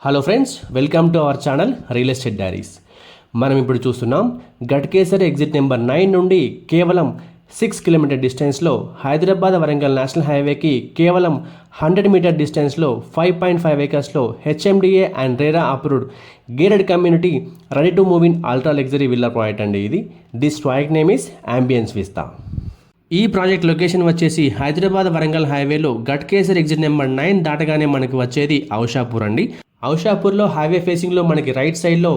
Hello friends, welcome to our channel real estate diaries. మనం ఇప్పుడు చూస్తున్నాం గట్కేసర్ ఎగ్జిట్ నెంబర్ 9 నుండి కేవలం 6 కిలోమీటర్ డిస్టెన్స్లో హైదరాబాద్ వరంగల్ నేషనల్ హైవేకి కేవలం 100 మీటర్ డిస్టెన్స్లో 5.5 ఏకర్స్లో HMDA and RERA approved gated community ready to move in ultra luxury villa project అండి ఇది. This project name is ambience vista. ఈ ప్రాజెక్ట్ లొకేషన్ వచ్చేసి హైదరాబాద్ వరంగల్ హైవేలో గట్కేసర్ ఎగ్జిట్ నెంబర్ 9 దాటగానే మనకి వచ్చేది ఔషాపూర్ అండి. ఔషాపూర్లో హైవే ఫేసింగ్లో మనకి రైట్ సైడ్లో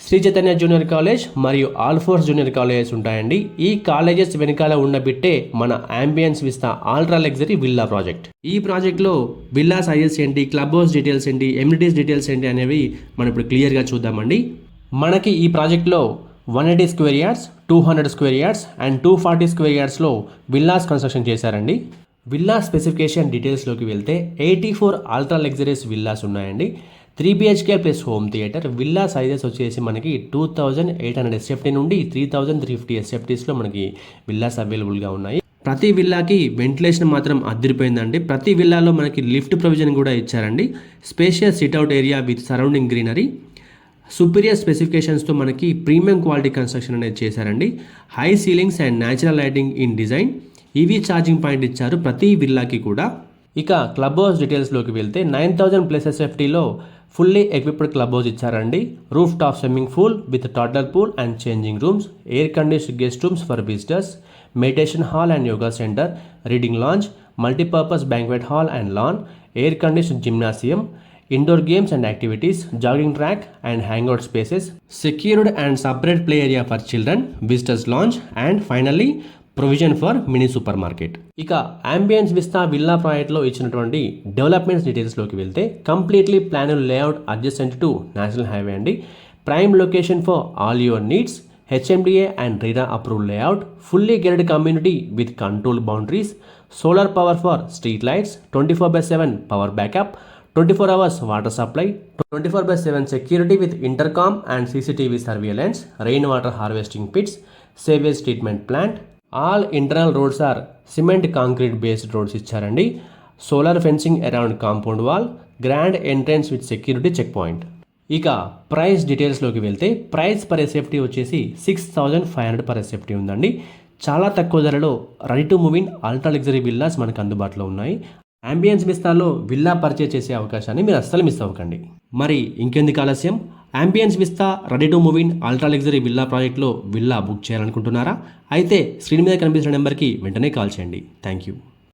శ్రీ చైతన్య జూనియర్ కాలేజ్ మరియు ఆల్ ఫోర్స్ జూనియర్ కాలేజెస్ ఉంటాయండి. ఈ కాలేజెస్ వెనకాల ఉన్న బిట్టే మన ambience Vista ultra luxury villa project. ఈ ప్రాజెక్ట్లో విల్లా సైజెస్ ఏంటి, క్లబ్ హౌస్ డీటెయిల్స్ ఏంటి, ఎమ్యూనిటీస్ డీటెయిల్స్ ఏంటి అనేవి మనం ఇప్పుడు క్లియర్గా చూద్దామండి. మనకి ఈ ప్రాజెక్ట్లో 180 square yards, 200 square yards and 240 square యార్డ్స్లో విల్లాస్ కన్స్ట్రక్షన్ చేశారండి. విల్లా స్పెసిఫికేషన్ డీటెయిల్స్లోకి వెళ్తే 84 అల్ట్రా లగ్జరీస్ విల్లాస్ ఉన్నాయండి. 3 BHK plus home theatre. Villa sizes వచ్చేసి మనకి 2800 SFT నుండి 3350 SFTస్లో మనకి విల్లాస్ అవైలబుల్గా ఉన్నాయి. ప్రతి విల్లాకి వెంటిలేషన్ మాత్రం అదిరిపోయిందండి. ప్రతి విల్లాలో మనకి లిఫ్ట్ ప్రొవిజన్ కూడా ఇచ్చారండి. Spacious sitout area with surrounding greenery. Superior స్పెసిఫికేషన్స్తో మనకి ప్రీమియం క్వాలిటీ కన్స్ట్రక్షన్ అనేది చేశారండి. High ceilings and natural lighting in design. EV charging point ఇచ్చారు ప్రతి విల్లాకి కూడా. ఇక క్లబ్ హౌస్ డీటెయిల్స్లోకి వెళ్తే 9000 ప్లస్ SFTలో ఫుల్లీ ఎక్విప్డ్ క్లబ్ హౌస్ ఇచ్చారండి. Roof top swimming pool with total pool and changing rooms, air conditioned guest rooms for visitors, meditation hall and yoga centre, reading lounge, multipurpose banquet hall and lawn, air conditioned gymnasium, indoor games and activities, jogging track and hangout spaces, secured and separate play area for children, visitors lounge and finally provision for mini super market. ఇక ambience vista villa ప్రాజెక్ట్లో ఇచ్చినటువంటి developments డీటెయిల్స్లోకి వెళ్తే completely planner layout adjacent to national highway అండి. Prime location for all your needs, HMDA and RERA approved layout, fully gated community with control boundaries, solar power for street lights, 24/7 power backup, 24 hours water supply, 24/7 security with intercom and CCTV surveillance, rainwater harvesting pits, sewage treatment plant. All internal roads are cement concrete based roads ఇచ్చారండి. Solar fencing around compound wall, grand entrance with security check point. ఇక price డీటెయిల్స్లోకి వెళ్తే price per SFT వచ్చేసి 6500 per SFT ఉందండి. చాలా తక్కువ ధరలో ready to move in ultra luxury villas మనకు అందుబాటులో ఉన్నాయి. అంబియన్స్ విస్తాలో విల్లా పర్చేజ్ చేసే అవకాశాన్ని మీరు అస్సలు మిస్ అవ్వకండి. మరి ఇంకెందుకు ఆలస్యం, ambience Vista ready to move in ultra luxury villa ప్రాజెక్ట్లో విల్లా బుక్ చేయాలనుకుంటున్నారా? అయితే స్క్రీన్ మీద కనిపిస్తున్న నెంబర్కి వెంటనే కాల్ చేయండి. Thank you.